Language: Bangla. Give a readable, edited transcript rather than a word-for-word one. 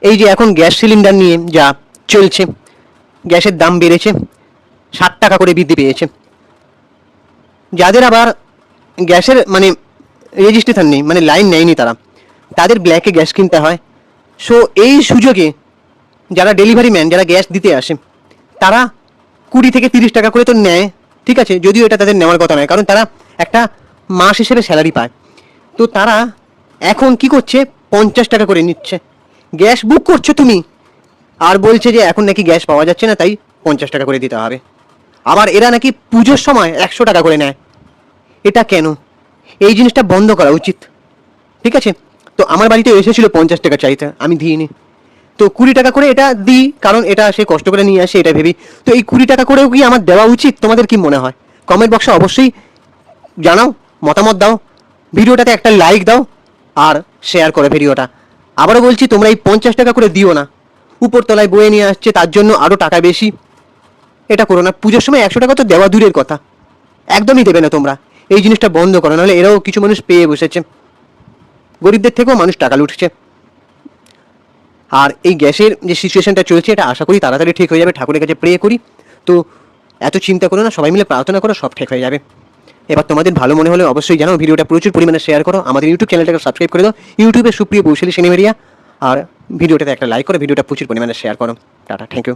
এই যে এখন গ্যাস সিলিন্ডার নিয়ে যা চলছে, গ্যাসের দাম বেড়েছে, 60 টাকা করে বৃদ্ধি পেয়েছে। যাদের আবার গ্যাসের মানে রেজিস্ট্রেশন নেই, মানে লাইন নেয়নি, তাদের ব্ল্যাকে গ্যাস কিনতে হয়। সো এই সুযোগে যারা ডেলিভারি ম্যান, যারা গ্যাস দিতে আসে, তারা 20 থেকে 30 টাকা করে তো নেয়, ঠিক আছে, যদিও এটা তাদের নেওয়ার কথা নয়, কারণ তারা একটা মাস হিসেবে স্যালারি পায়। তো তারা এখন কি করছে, 50 টাকা করে নিচ্ছে। গ্যাস বুক করছো তুমি, আর বলছে যে এখন নাকি গ্যাস পাওয়া যাচ্ছে না, তাই 50 টাকা করে দিতে হবে। আবার এরা নাকি পুজোর সময় 100 টাকা করে নেয়। এটা কেন? এই জিনিসটা বন্ধ করা উচিত, ঠিক আছে। তো আমার বাড়িতে এসেছিল 50 টাকা চাইতে, আমি দিইনি। তো 20 টাকা করে এটা দিই, কারণ এটা সে কষ্ট করে নিয়ে আসে, এটা ভেবি। তো এই 20 টাকা করেও কি আমার দেওয়া উচিত? তোমাদের কি মনে হয়? কমেন্ট বক্সে অবশ্যই জানাও, মতামত দাও, ভিডিওটাতে একটা লাইক দাও, আর শেয়ার করো ভিডিওটা। আবারও বলছি, তোমরা এই 50 টাকা করে দিও না। উপরতলায় বয়ে নিয়ে আসছে, তার জন্য আরও টাকা বেশি। এটা করো না। পুজোর সময় 100 টাকা তো দেওয়া দূরের কথা, একদমই দেবে না তোমরা। এই জিনিসটা বন্ধ করো, নাহলে এরাও কিছু মানুষ পেয়ে বসেছে, গরিবদের থেকেও মানুষ টাকা লুটছে। আর এই গ্যাসের যে সিচুয়েশনটা চলছে, এটা আশা করি তাড়াতাড়ি ঠিক হয়ে যাবে। ঠাকুরের কাছে প্রে করি। তো এত চিন্তা করো না, সবাই মিলে প্রার্থনা করো, সব ঠিক হয়ে যাবে। এবার তোমাদের ভালো মনে হলে অবশ্যই জানাও, ভিডিওটা প্রচুর পরিমাণে শেয়ার করো, আমাদের ইউটিউব চ্যানেলটাকে সাবস্ক্রাইব করে দাও, ইউটিউবে সুপ্রিয় বৈশালী সিনেমেরিয়া, আর ভিডিওটাতে একটা লাইক করো, ভিডিওটা প্রচুর পরিমাণে শেয়ার করো। Ta-ta, thank you.